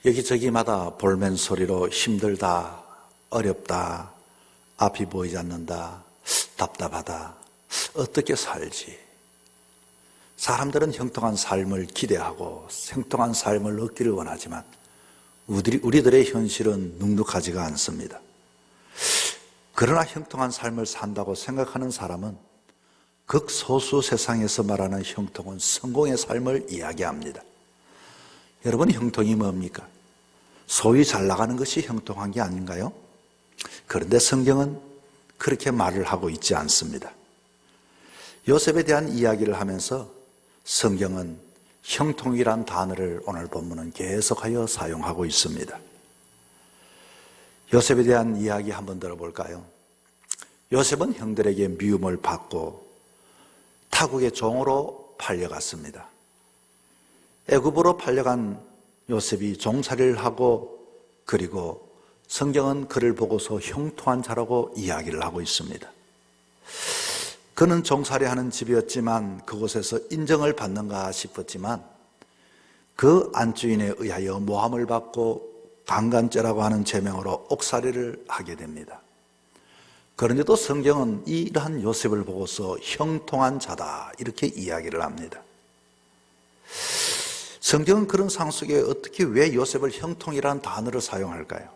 여기저기마다 볼멘 소리로 힘들다, 어렵다, 앞이 보이지 않는다, 답답하다, 어떻게 살지? 사람들은 형통한 삶을 기대하고 형통한 삶을 얻기를 원하지만 우리들의 현실은 눅눅하지가 않습니다. 그러나 형통한 삶을 산다고 생각하는 사람은 극소수 세상에서 말하는 형통은 성공의 삶을 이야기합니다. 여러분, 형통이 뭡니까? 소위 잘 나가는 것이 형통한 게 아닌가요? 그런데 성경은 그렇게 말을 하고 있지 않습니다. 요셉에 대한 이야기를 하면서 성경은 형통이란 단어를 오늘 본문은 계속하여 사용하고 있습니다. 요셉에 대한 이야기 한번 들어볼까요? 요셉은 형들에게 미움을 받고 타국의 종으로 팔려갔습니다. 애굽으로 팔려간 요셉이 종살이를 하고, 그리고 성경은 그를 보고서 형통한 자라고 이야기를 하고 있습니다. 그는 종살이하는 집이었지만 그곳에서 인정을 받는가 싶었지만 그 안주인에 의하여 모함을 받고 강간죄라고 하는 죄명으로 옥살이를 하게 됩니다. 그런데도 성경은 이러한 요셉을 보고서 형통한 자다 이렇게 이야기를 합니다. 성경은 그런 상황 속에 어떻게 왜 요셉을 형통이라는 단어를 사용할까요?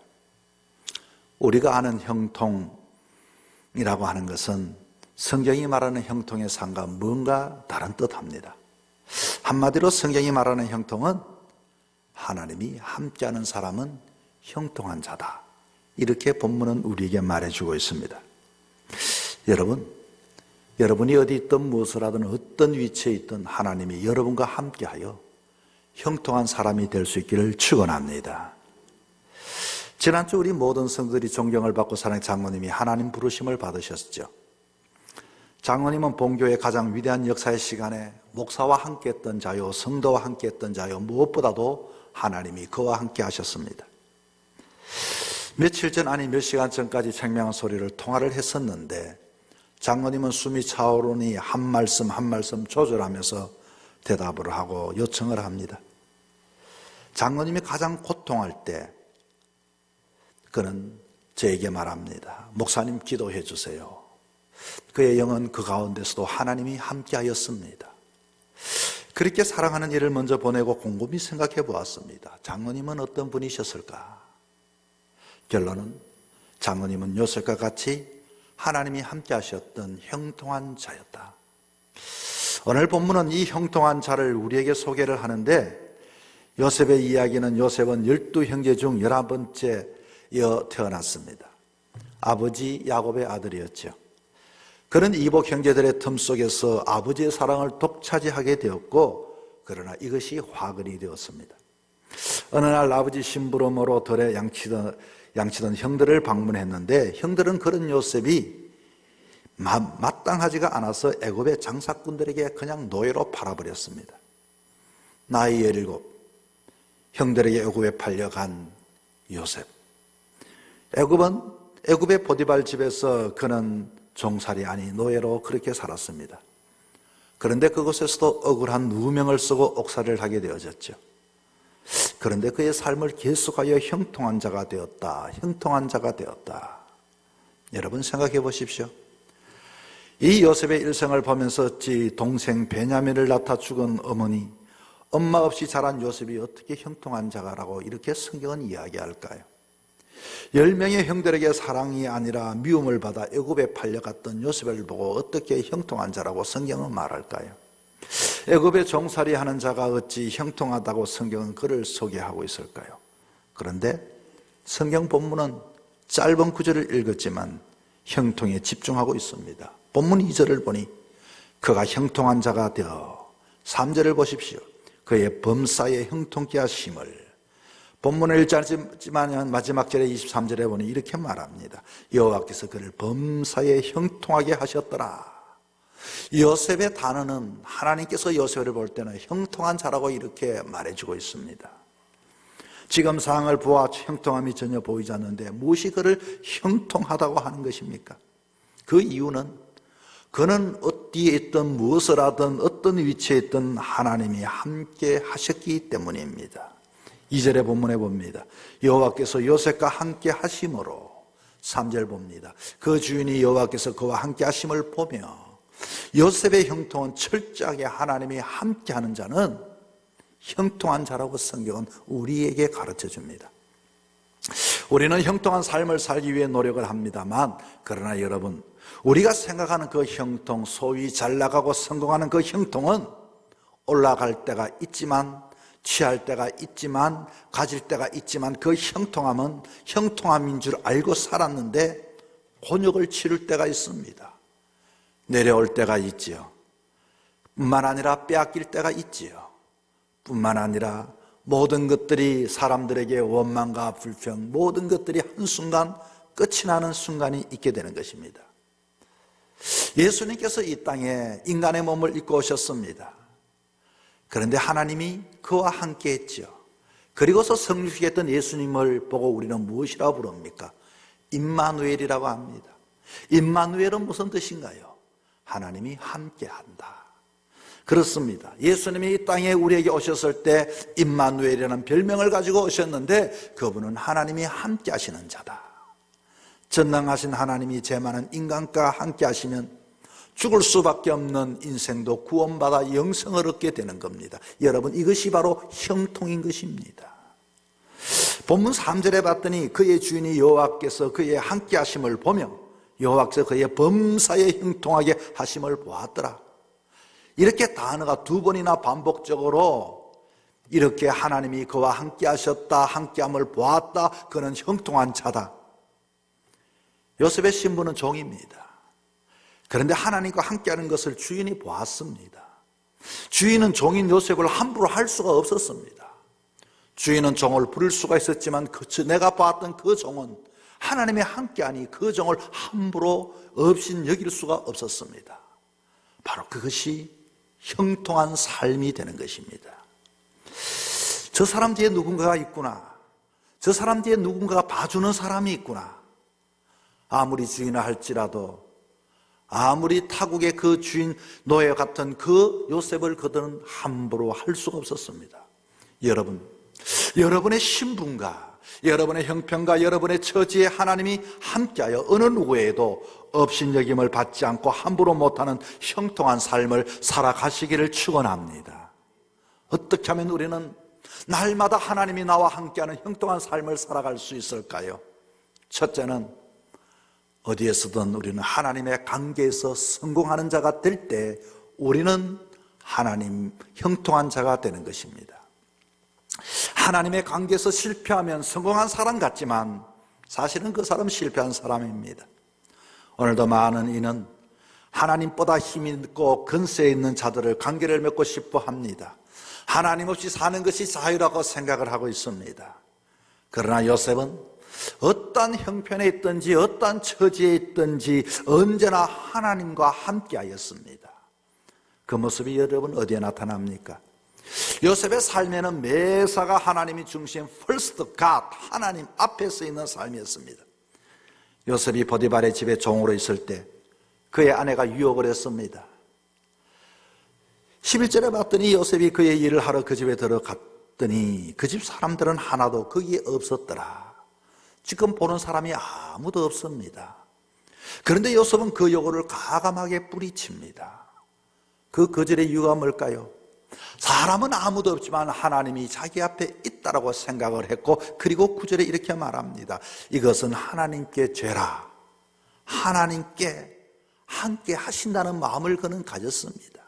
우리가 아는 형통이라고 하는 것은 성경이 말하는 형통의 상과 뭔가 다른 뜻합니다. 한마디로 성경이 말하는 형통은 하나님이 함께하는 사람은 형통한 자다, 이렇게 본문은 우리에게 말해주고 있습니다. 여러분이 어디 있든 무엇을 하든 어떤 위치에 있든 하나님이 여러분과 함께하여 형통한 사람이 될 수 있기를 축원합니다. 지난주 우리 모든 성도들이 존경을 받고 사랑의 장로님이 하나님 부르심을 받으셨죠. 장로님은 본교의 가장 위대한 역사의 시간에 목사와 함께 했던 자요, 성도와 함께 했던 자요, 무엇보다도 하나님이 그와 함께 하셨습니다. 며칠 전, 아니 몇 시간 전까지 생명의 소리를 통화를 했었는데 장로님은 숨이 차오르니 한 말씀 한 말씀 조절하면서 대답을 하고 요청을 합니다. 장로님이 가장 고통할 때 그는 저에게 말합니다. 목사님 기도해 주세요. 그의 영은 그 가운데서도 하나님이 함께 하였습니다. 그렇게 사랑하는 이를 먼저 보내고 곰곰이 생각해 보았습니다. 장로님은 어떤 분이셨을까? 결론은 장로님은 요셉과 같이 하나님이 함께 하셨던 형통한 자였다. 오늘 본문은 이 형통한 자를 우리에게 소개를 하는데, 요셉의 이야기는 요셉은 12형제 중 11번째여 태어났습니다. 아버지 야곱의 아들이었죠. 그는 이복 형제들의 틈 속에서 아버지의 사랑을 독차지하게 되었고, 그러나 이것이 화근이 되었습니다. 어느 날 아버지 심부름으로 들에 양치던 형들을 방문했는데 형들은 그런 요셉이 마땅하지가 않아서 애굽의 장사꾼들에게 그냥 노예로 팔아버렸습니다. 나이 17, 형들에게 애굽에 팔려간 요셉. 애굽의 보디발 집에서 그는 종살이 아니 노예로 그렇게 살았습니다. 그런데 그곳에서도 억울한 누명을 쓰고 옥살이를 하게 되어졌죠. 그런데 그의 삶을 계속하여 형통한 자가 되었다. 형통한 자가 되었다. 여러분 생각해 보십시오. 이 요셉의 일생을 보면서 동생 베냐민을 낳다 죽은 어머니, 엄마 없이 자란 요셉이 어떻게 형통한 자가라고 이렇게 성경은 이야기할까요? 10명의 형들에게 사랑이 아니라 미움을 받아 애굽에 팔려갔던 요셉을 보고 어떻게 형통한 자라고 성경은 말할까요? 애굽에 종살이 하는 자가 어찌 형통하다고 성경은 그를 소개하고 있을까요? 그런데 성경 본문은 짧은 구절을 읽었지만 형통에 집중하고 있습니다. 본문 2절을 보니 그가 형통한 자가 되어, 3절을 보십시오. 그의 범사에 형통케 하심을. 본문을 읽지 않지만 마지막 절에 23절에 보니 이렇게 말합니다. 여호와께서 그를 범사에 형통하게 하셨더라. 요셉의 단어는 하나님께서 요셉을 볼 때는 형통한 자라고 이렇게 말해주고 있습니다. 지금 상황을 보아 형통함이 전혀 보이지 않는데 무엇이 그를 형통하다고 하는 것입니까? 그 이유는 그는 어디에 있든 무엇을 하든 어떤 위치에 있든 하나님이 함께 하셨기 때문입니다. 2절의 본문에 봅니다. 여호와께서 요셉과 함께 하심으로 3절 봅니다. 그 주인이 여호와께서 그와 함께 하심을 보며 요셉의 형통은 철저하게 하나님이 함께 하는 자는 형통한 자라고 성경은 우리에게 가르쳐 줍니다. 우리는 형통한 삶을 살기 위해 노력을 합니다만, 그러나 여러분, 우리가 생각하는 그 형통, 소위 잘 나가고 성공하는 그 형통은 올라갈 때가 있지만, 취할 때가 있지만, 가질 때가 있지만, 그 형통함은 형통함인 줄 알고 살았는데 곤욕을 치를 때가 있습니다. 내려올 때가 있지요. 뿐만 아니라 빼앗길 때가 있지요. 뿐만 아니라 모든 것들이 사람들에게 원망과 불평, 모든 것들이 한순간 끝이 나는 순간이 있게 되는 것입니다. 예수님께서 이 땅에 인간의 몸을 입고 오셨습니다. 그런데 하나님이 그와 함께 했죠. 그리고서 성육했던 예수님을 보고 우리는 무엇이라고 부릅니까? 임마누엘이라고 합니다. 임마누엘은 무슨 뜻인가요? 하나님이 함께한다. 그렇습니다. 예수님이 이 땅에 우리에게 오셨을 때 임마누엘이라는 별명을 가지고 오셨는데, 그분은 하나님이 함께 하시는 자다. 전능하신 하나님이 죄 많은 인간과 함께 하시면 죽을 수밖에 없는 인생도 구원받아 영생을 얻게 되는 겁니다. 여러분, 이것이 바로 형통인 것입니다. 본문 3절에 봤더니 그의 주인이 여호와께서 그의 함께 하심을 보며 여호와께서 그의 범사에 형통하게 하심을 보았더라. 이렇게 단어가 두 번이나 반복적으로 이렇게 하나님이 그와 함께 하셨다, 함께함을 보았다, 그는 형통한 자다. 요셉의 신분은 종입니다. 그런데 하나님과 함께하는 것을 주인이 보았습니다. 주인은 종인 요셉을 함부로 할 수가 없었습니다. 주인은 종을 부릴 수가 있었지만 내가 봤던 그 종은 하나님이 함께하니 그 종을 함부로 없인 여길 수가 없었습니다. 바로 그것이 형통한 삶이 되는 것입니다. 저 사람 뒤에 누군가가 있구나, 저 사람 뒤에 누군가가 봐주는 사람이 있구나. 아무리 주인을 할지라도, 아무리 타국의 그 주인 노예 같은 그 요셉을 그들은 함부로 할 수가 없었습니다. 여러분, 여러분의 신분과 여러분의 형편과 여러분의 처지에 하나님이 함께하여 어느 누구에도 업신여김을 받지 않고 함부로 못하는 형통한 삶을 살아가시기를 축원합니다. 어떻게 하면 우리는 날마다 하나님이 나와 함께하는 형통한 삶을 살아갈 수 있을까요? 첫째는 어디에서든 우리는 하나님의 관계에서 성공하는 자가 될 때 우리는 하나님 형통한 자가 되는 것입니다. 하나님의 관계에서 실패하면 성공한 사람 같지만 사실은 그 사람 실패한 사람입니다. 오늘도 많은 이는 하나님보다 힘이 있고 근세에 있는 자들을 관계를 맺고 싶어 합니다. 하나님 없이 사는 것이 자유라고 생각을 하고 있습니다. 그러나 요셉은 어떠한 형편에 있든지 어떠한 처지에 있든지 언제나 하나님과 함께 하였습니다. 그 모습이 여러분 어디에 나타납니까? 요셉의 삶에는 매사가 하나님이 중심, first God, 하나님 앞에 서 있는 삶이었습니다. 요셉이 보디발의 집에 종으로 있을 때 그의 아내가 유혹을 했습니다. 11절에 봤더니 요셉이 그의 일을 하러 그 집에 들어갔더니 그 집 사람들은 하나도 거기에 없었더라. 지금 보는 사람이 아무도 없습니다. 그런데 요셉은 그 요구를 가감하게 뿌리칩니다. 그 거절의 이유가 뭘까요? 사람은 아무도 없지만 하나님이 자기 앞에 있다라고 생각을 했고, 그리고 9절에 이렇게 말합니다. 이것은 하나님께 죄라. 하나님께 함께 하신다는 마음을 그는 가졌습니다.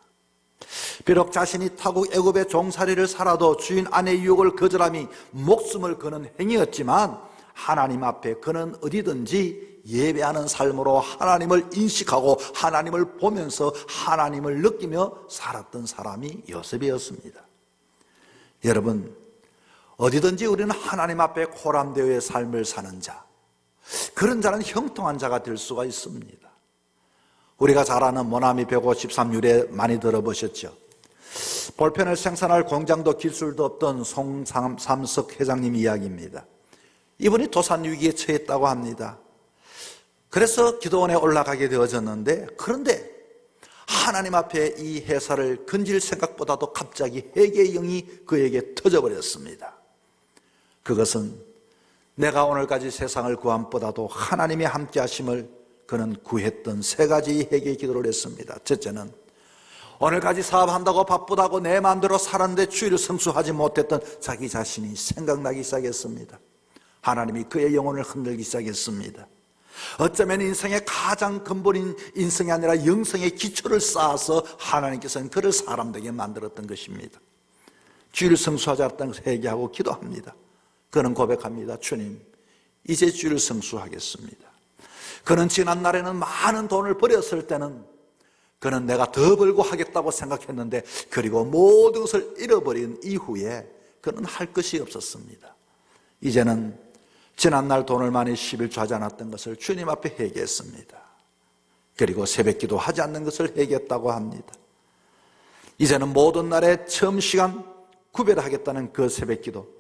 비록 자신이 타국 애굽의 종살이를 살아도 주인 아내의 유혹을 거절함이 목숨을 거는 행위였지만 하나님 앞에 그는 어디든지 예배하는 삶으로 하나님을 인식하고 하나님을 보면서 하나님을 느끼며 살았던 사람이 요셉이었습니다. 여러분, 어디든지 우리는 하나님 앞에 코람되어의 삶을 사는 자, 그런 자는 형통한 자가 될 수가 있습니다. 우리가 잘 아는 모나미 153유래 많이 들어보셨죠? 볼펜을 생산할 공장도 기술도 없던 송삼석 회장님 이야기입니다. 이분이 도산 위기에 처했다고 합니다. 그래서 기도원에 올라가게 되어졌는데, 그런데 하나님 앞에 이 회사를 건질 생각보다도 갑자기 회개의 영이 그에게 터져버렸습니다. 그것은 내가 오늘까지 세상을 구함보다도 하나님의 함께 하심을 그는 구했던 세 가지 회개의 기도를 했습니다. 첫째는 오늘까지 사업한다고 바쁘다고 내 마음대로 살았는데 주의를 성수하지 못했던 자기 자신이 생각나기 시작했습니다. 하나님이 그의 영혼을 흔들기 시작했습니다. 어쩌면 인생의 가장 근본인 인성이 아니라 영성의 기초를 쌓아서 하나님께서는 그를 사람되게 만들었던 것입니다. 주의를 성수하지 않았다는 것을 회개하고 기도합니다. 그는 고백합니다. 주님, 이제 주의를 성수하겠습니다. 그는 지난 날에는 많은 돈을 벌였을 때는 그는 내가 더 벌고 하겠다고 생각했는데, 그리고 모든 것을 잃어버린 이후에 그는 할 것이 없었습니다. 이제는 지난날 돈을 많이 11조 하지 않았던 것을 주님 앞에 회개했습니다. 그리고 새벽기도 하지 않는 것을 회개했다고 합니다. 이제는 모든 날에 처음 시간 구별하겠다는 그 새벽기도,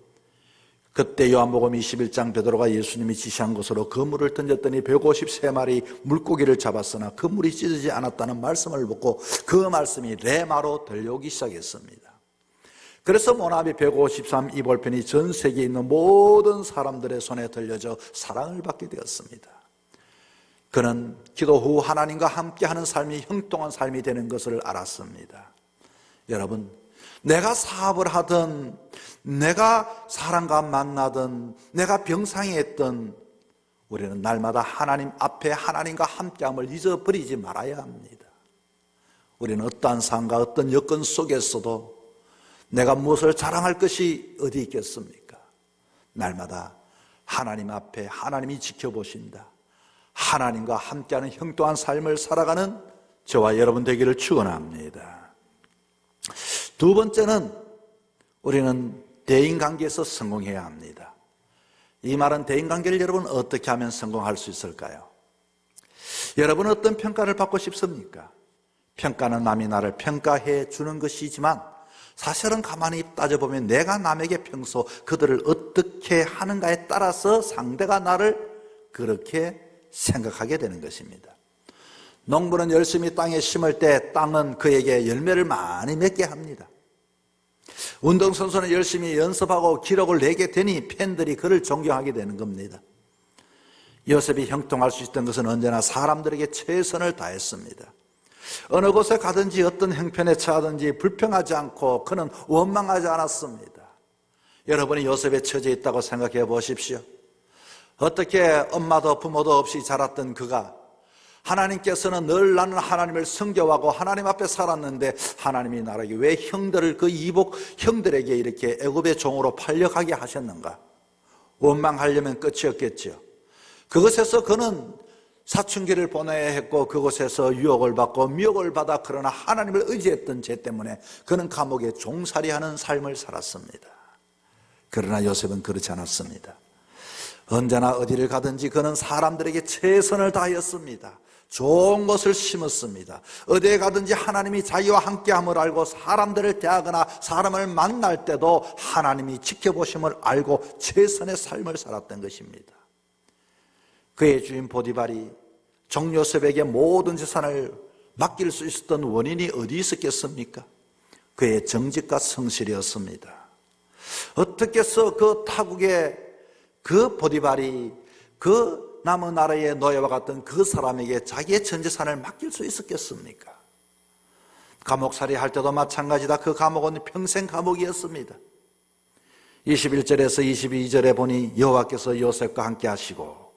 그때 요한복음 21장 베드로가 예수님이 지시한 곳으로 그물을 던졌더니 153마리 물고기를 잡았으나 그물이 찢어지지 않았다는 말씀을 듣고 그 말씀이 레마로 들려오기 시작했습니다. 그래서 모나미 153 이 볼펜이 전 세계에 있는 모든 사람들의 손에 들려져 사랑을 받게 되었습니다. 그는 기도 후 하나님과 함께하는 삶이 형통한 삶이 되는 것을 알았습니다. 여러분, 내가 사업을 하든 내가 사람과 만나든 내가 병상에 있든 우리는 날마다 하나님 앞에 하나님과 함께함을 잊어버리지 말아야 합니다. 우리는 어떠한 상황과 어떤 여건 속에서도 내가 무엇을 자랑할 것이 어디 있겠습니까? 날마다 하나님 앞에 하나님이 지켜보신다, 하나님과 함께하는 형통한 삶을 살아가는 저와 여러분 되기를 축원합니다. 두 번째는 우리는 대인관계에서 성공해야 합니다. 이 말은 대인관계를 여러분 어떻게 하면 성공할 수 있을까요? 여러분 어떤 평가를 받고 싶습니까? 평가는 남이 나를 평가해 주는 것이지만 사실은 가만히 따져보면 내가 남에게 평소 그들을 어떻게 하는가에 따라서 상대가 나를 그렇게 생각하게 되는 것입니다. 농부는 열심히 땅에 심을 때 땅은 그에게 열매를 많이 맺게 합니다. 운동선수는 열심히 연습하고 기록을 내게 되니 팬들이 그를 존경하게 되는 겁니다. 요셉이 형통할 수 있던 것은 언제나 사람들에게 최선을 다했습니다. 어느 곳에 가든지 어떤 형편에 처하든지 불평하지 않고 그는 원망하지 않았습니다. 여러분이 요셉에 처져 있다고 생각해 보십시오. 어떻게 엄마도 부모도 없이 자랐던 그가 하나님께서는 늘 나는 하나님을 성교하고 하나님 앞에 살았는데 하나님이 나에게 왜 형들을 그 이복 형들에게 이렇게 애굽의 종으로 팔려가게 하셨는가? 원망하려면 끝이 없겠죠. 그것에서 그는 사춘기를 보내야 했고 그곳에서 유혹을 받고 미혹을 받아 그러나 하나님을 의지했던 죄 때문에 그는 감옥에 종살이하는 삶을 살았습니다. 그러나 요셉은 그렇지 않았습니다. 언제나 어디를 가든지 그는 사람들에게 최선을 다하였습니다. 좋은 것을 심었습니다. 어디에 가든지 하나님이 자기와 함께함을 알고 사람들을 대하거나 사람을 만날 때도 하나님이 지켜보심을 알고 최선의 삶을 살았던 것입니다. 그의 주인 보디발이 종요셉에게 모든 재산을 맡길 수 있었던 원인이 어디 있었겠습니까? 그의 정직과 성실이었습니다. 어떻게 해서 그 타국의 그 보디발이 그 남은 나라의 노예와 같은 그 사람에게 자기의 전 재산을 맡길 수 있었겠습니까? 감옥살이 할 때도 마찬가지다. 그 감옥은 평생 감옥이었습니다. 21절에서 22절에 보니 여호와께서 요셉과 함께 하시고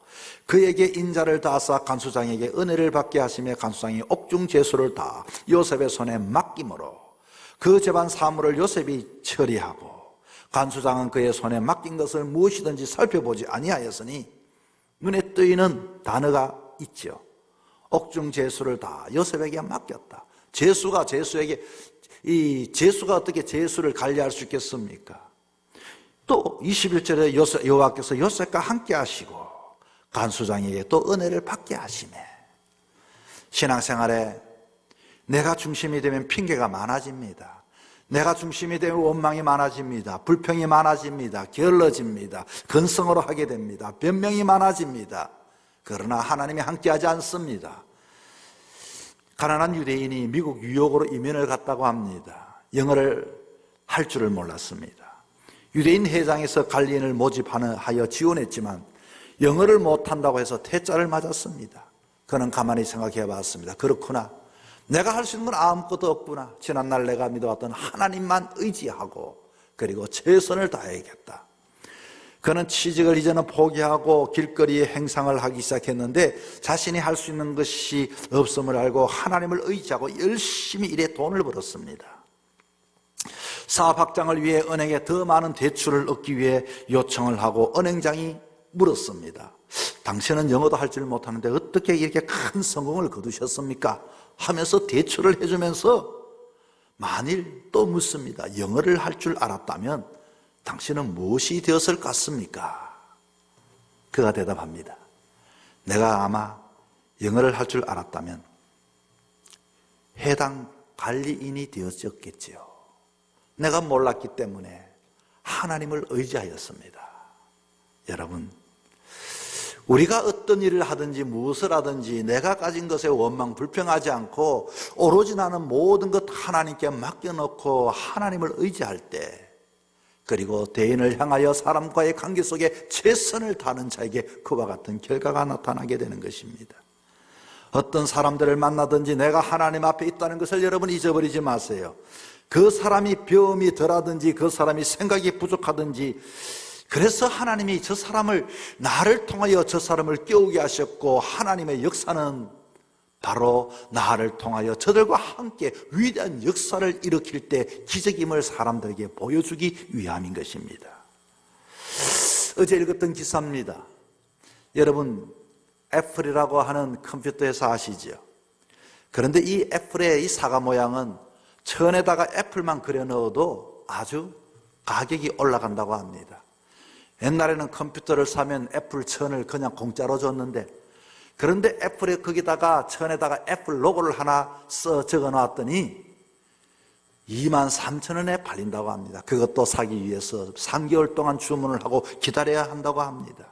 그에게 인자를 다하사 간수장에게 은혜를 받게 하시며 간수장이 옥중제수를 다 요셉의 손에 맡김으로 그 집안 사물을 요셉이 처리하고 간수장은 그의 손에 맡긴 것을 무엇이든지 살펴보지 아니하였으니 눈에 뜨이는 단어가 있죠. 옥중제수를 다 요셉에게 맡겼다. 제수가 제수에게, 이 제수가 어떻게 제수를 관리할 수 있겠습니까? 또 21절에 여호와께서 요셉과 함께 하시고 간수장에게 또 은혜를 받게 하시매. 신앙생활에 내가 중심이 되면 핑계가 많아집니다. 내가 중심이 되면 원망이 많아집니다. 불평이 많아집니다. 게을러집니다. 근성으로 하게 됩니다. 변명이 많아집니다. 그러나 하나님이 함께하지 않습니다. 가난한 유대인이 미국 뉴욕으로 이민을 갔다고 합니다. 영어를 할 줄을 몰랐습니다. 유대인 회장에서 갈리인을 모집하여 지원했지만 영어를 못한다고 해서 퇴짜를 맞았습니다. 그는 가만히 생각해 봤습니다. 그렇구나. 내가 할 수 있는 건 아무것도 없구나. 지난날 내가 믿어왔던 하나님만 의지하고 그리고 최선을 다해야겠다. 그는 취직을 이제는 포기하고 길거리에 행상을 하기 시작했는데 자신이 할 수 있는 것이 없음을 알고 하나님을 의지하고 열심히 일해 돈을 벌었습니다. 사업 확장을 위해 은행에 더 많은 대출을 얻기 위해 요청을 하고 은행장이 물었습니다. 당신은 영어도 할 줄 못하는데 어떻게 이렇게 큰 성공을 거두셨습니까? 하면서 대출을 해주면서 만일 또 묻습니다. 영어를 할 줄 알았다면 당신은 무엇이 되었을 것 같습니까? 그가 대답합니다. 내가 아마 영어를 할 줄 알았다면 해당 관리인이 되었겠지요. 내가 몰랐기 때문에 하나님을 의지하였습니다. 여러분, 우리가 어떤 일을 하든지 무엇을 하든지 내가 가진 것에 원망 불평하지 않고 오로지 나는 모든 것 하나님께 맡겨놓고 하나님을 의지할 때, 그리고 대인을 향하여 사람과의 관계 속에 최선을 다하는 자에게 그와 같은 결과가 나타나게 되는 것입니다. 어떤 사람들을 만나든지 내가 하나님 앞에 있다는 것을 여러분 잊어버리지 마세요. 그 사람이 병이 덜하든지 그 사람이 생각이 부족하든지, 그래서 하나님이 저 사람을, 나를 통하여 저 사람을 깨우게 하셨고, 하나님의 역사는 바로 나를 통하여 저들과 함께 위대한 역사를 일으킬 때 기적임을 사람들에게 보여주기 위함인 것입니다. 어제 읽었던 기사입니다. 여러분, 애플이라고 하는 컴퓨터 회사 아시죠? 그런데 이 애플의 이 사과 모양은 천에다가 애플만 그려 넣어도 아주 가격이 올라간다고 합니다. 옛날에는 컴퓨터를 사면 애플 천을 그냥 공짜로 줬는데, 그런데 애플에 거기다가 천에다가 애플 로고를 하나 적어 놨더니 23,000원에 팔린다고 합니다. 그것도 사기 위해서 3개월 동안 주문을 하고 기다려야 한다고 합니다.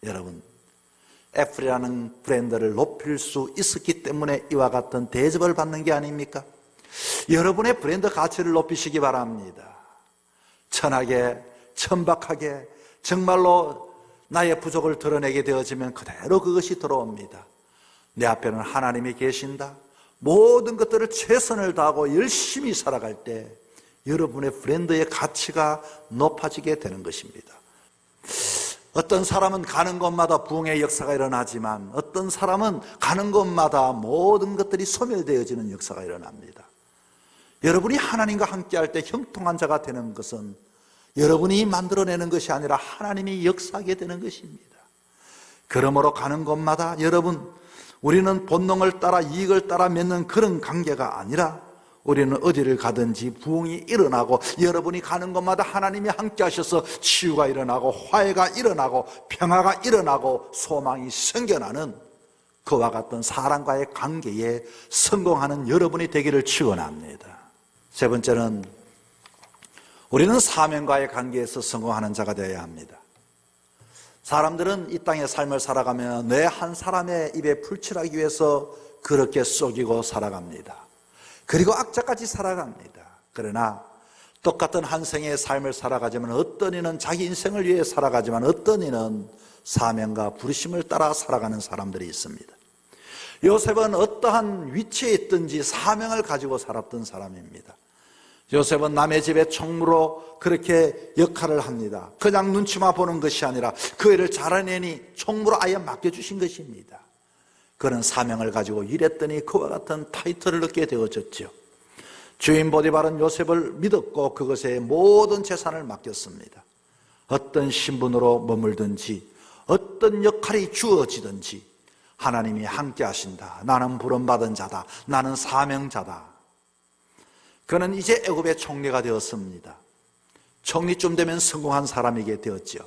여러분, 애플이라는 브랜드를 높일 수 있었기 때문에 이와 같은 대접을 받는 게 아닙니까? 여러분의 브랜드 가치를 높이시기 바랍니다. 천하게, 천박하게, 정말로 나의 부족을 드러내게 되어지면 그대로 그것이 들어옵니다. 내 앞에는 하나님이 계신다. 모든 것들을 최선을 다하고 열심히 살아갈 때 여러분의 브랜드의 가치가 높아지게 되는 것입니다. 어떤 사람은 가는 곳마다 부흥의 역사가 일어나지만 어떤 사람은 가는 곳마다 모든 것들이 소멸되어지는 역사가 일어납니다. 여러분이 하나님과 함께할 때 형통한 자가 되는 것은 여러분이 만들어내는 것이 아니라 하나님이 역사하게 되는 것입니다. 그러므로 가는 곳마다 여러분, 우리는 본능을 따라 이익을 따라 맺는 그런 관계가 아니라 우리는 어디를 가든지 부흥이 일어나고 여러분이 가는 곳마다 하나님이 함께 하셔서 치유가 일어나고 화해가 일어나고 평화가 일어나고 소망이 생겨나는 그와 같은 사람과의 관계에 성공하는 여러분이 되기를 축원합니다. 세 번째는 우리는 사명과의 관계에서 성공하는 자가 되어야 합니다. 사람들은 이 땅의 삶을 살아가며 내 한 사람의 입에 풀칠하기 위해서 그렇게 속이고 살아갑니다. 그리고 악착같이 살아갑니다. 그러나 똑같은 한 생의 삶을 살아가지만 어떤 이는 자기 인생을 위해 살아가지만 어떤 이는 사명과 부르심을 따라 살아가는 사람들이 있습니다. 요셉은 어떠한 위치에 있든지 사명을 가지고 살았던 사람입니다. 요셉은 남의 집에 총무로 그렇게 역할을 합니다. 그냥 눈치만 보는 것이 아니라 그 일을 잘해내니 총무로 아예 맡겨주신 것입니다. 그런 사명을 가지고 일했더니 그와 같은 타이틀을 얻게 되어졌죠. 주인 보디발은 요셉을 믿었고 그것에 모든 재산을 맡겼습니다. 어떤 신분으로 머물든지 어떤 역할이 주어지든지 하나님이 함께 하신다. 나는 부름받은 자다. 나는 사명자다. 그는 이제 애굽의 총리가 되었습니다. 총리쯤 되면 성공한 사람이게 되었죠.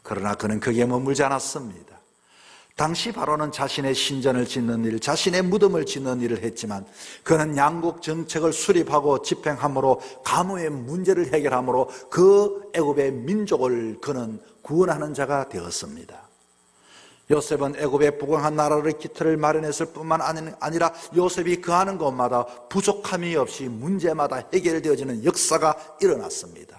그러나 그는 거기에 머물지 않았습니다. 당시 바로는 자신의 신전을 짓는 일, 자신의 무덤을 짓는 일을 했지만 그는 양국 정책을 수립하고 집행함으로 가뭄의 문제를 해결함으로 그 애굽의 민족을 그는 구원하는 자가 되었습니다. 요셉은 애굽의 부강한 나라를 기틀을 마련했을 뿐만 아니라 요셉이 거하는 곳마다 부족함이 없이 문제마다 해결되어지는 역사가 일어났습니다.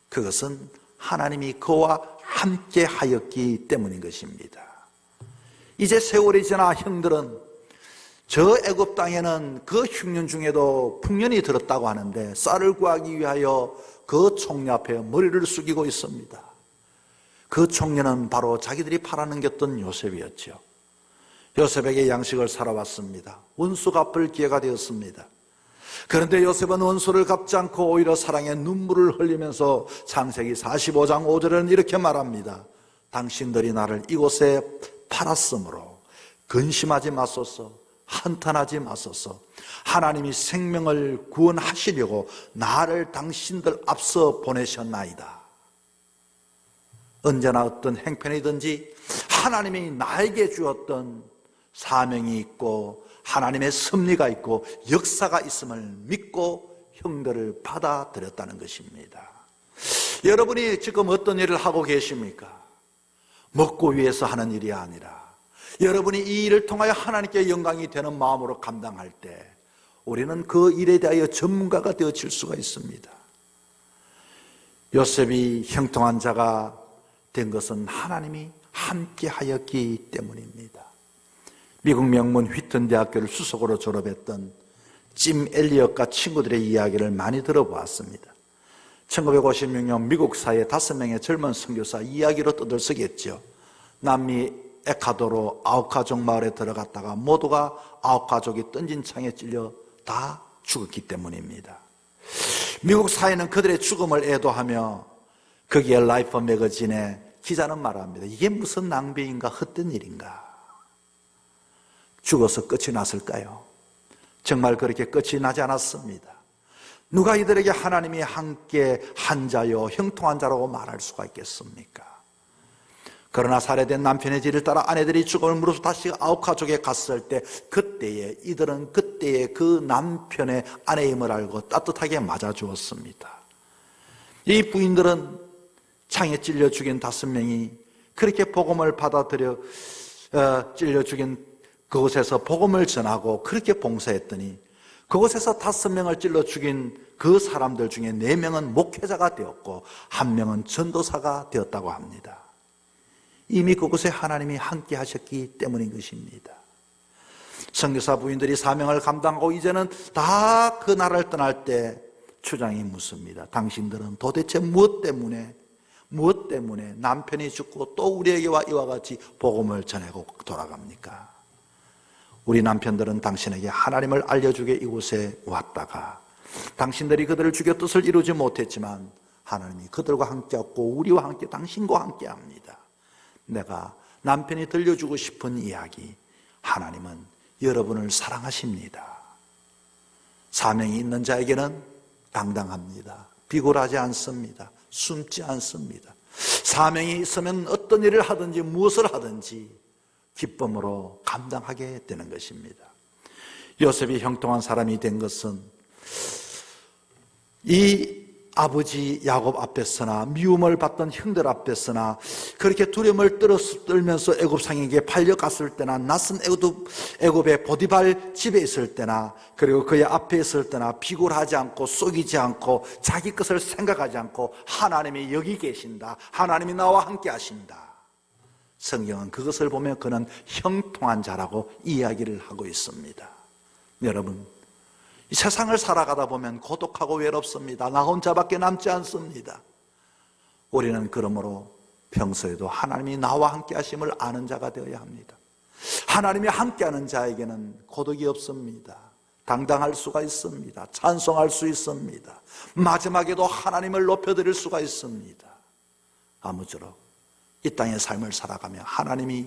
그것은 하나님이 그와 함께 하였기 때문인 것입니다. 이제 세월이 지나 형들은 저 애굽 땅에는 그 흉년 중에도 풍년이 들었다고 하는데 쌀을 구하기 위하여 그 총리 앞에 머리를 숙이고 있습니다. 그 총리는 바로 자기들이 팔아넘겼던 요셉이었죠. 요셉에게 양식을 살아왔습니다. 원수 갚을 기회가 되었습니다. 그런데 요셉은 원수를 갚지 않고 오히려 사랑의 눈물을 흘리면서 창세기 45장 5절에는 이렇게 말합니다. 당신들이 나를 이곳에 팔았으므로 근심하지 마소서, 한탄하지 마소서. 하나님이 생명을 구원하시려고 나를 당신들 앞서 보내셨나이다. 언제나 어떤 행편이든지 하나님이 나에게 주었던 사명이 있고 하나님의 섭리가 있고 역사가 있음을 믿고 형들을 받아들였다는 것입니다. 여러분이 지금 어떤 일을 하고 계십니까? 먹고 위해서 하는 일이 아니라 여러분이 이 일을 통하여 하나님께 영광이 되는 마음으로 감당할 때 우리는 그 일에 대하여 전문가가 되어질 수가 있습니다. 요셉이 형통한 자가 된 것은 하나님이 함께 하였기 때문입니다. 미국 명문 휘튼 대학교를 수석으로 졸업했던 짐 엘리엇과 친구들의 이야기를 많이 들어보았습니다. 1956년 미국 사회 5명의 젊은 선교사 이야기로 떠들썩했죠. 남미 에콰도르 아우카족 마을에 들어갔다가 모두가 아우카족이 던진 창에 찔려 다 죽었기 때문입니다. 미국 사회는 그들의 죽음을 애도하며 거기에 라이프 매거진에 기자는 말합니다. 이게 무슨 낭비인가 헛된 일인가. 죽어서 끝이 났을까요? 정말 그렇게 끝이 나지 않았습니다. 누가 이들에게 하나님이 함께 한 자요 형통한 자라고 말할 수가 있겠습니까? 그러나 살해된 남편의 뒤를 따라 아내들이 죽음을 무릅쓰고 다시 아우카족에 갔을 때 그때에 이들은 그때에 그 남편의 아내임을 알고 따뜻하게 맞아주었습니다. 이 부인들은 창에 찔려 죽인 5명이 그렇게 복음을 받아들여 찔려 죽인 그곳에서 복음을 전하고 그렇게 봉사했더니 그곳에서 5명을 찔러 죽인 그 사람들 중에 4명은 목회자가 되었고 1명은 전도사가 되었다고 합니다. 이미 그곳에 하나님이 함께 하셨기 때문인 것입니다. 선교사 부인들이 사명을 감당하고 이제는 다 그 나라를 떠날 때 추장이 묻습니다. 당신들은 도대체 무엇 때문에 남편이 죽고 또 우리에게와 이와 같이 복음을 전하고 돌아갑니까? 우리 남편들은 당신에게 하나님을 알려주게 이곳에 왔다가 당신들이 그들을 죽여 뜻을 이루지 못했지만 하나님이 그들과 함께했고 우리와 함께 당신과 함께합니다. 내가 남편이 들려주고 싶은 이야기, 하나님은 여러분을 사랑하십니다. 사명이 있는 자에게는 당당합니다. 비굴하지 않습니다. 숨지 않습니다. 사명이 있으면 어떤 일을 하든지 무엇을 하든지 기쁨으로 감당하게 되는 것입니다. 요셉이 형통한 사람이 된 것은 이 아버지 야곱 앞에서나 미움을 받던 형들 앞에서나 그렇게 두려움을 떨면서 애굽 상에게 팔려갔을 때나 낯선 애굽의 보디발 집에 있을 때나 그리고 그의 앞에 있을 때나 비굴하지 않고 속이지 않고 자기 것을 생각하지 않고 하나님이 여기 계신다, 하나님이 나와 함께 하신다. 성경은 그것을 보면 그는 형통한 자라고 이야기를 하고 있습니다. 여러분, 이 세상을 살아가다 보면 고독하고 외롭습니다. 나 혼자밖에 남지 않습니다. 우리는 그러므로 평소에도 하나님이 나와 함께 하심을 아는 자가 되어야 합니다. 하나님이 함께하는 자에게는 고독이 없습니다. 당당할 수가 있습니다. 찬송할 수 있습니다. 마지막에도 하나님을 높여드릴 수가 있습니다. 아무쪼록 이 땅의 삶을 살아가며 하나님이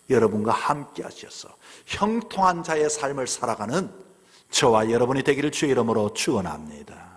여러분과 함께 하셔서 형통한 자의 삶을 살아가는 저와 여러분이 되기를 주의 이름으로 축원합니다.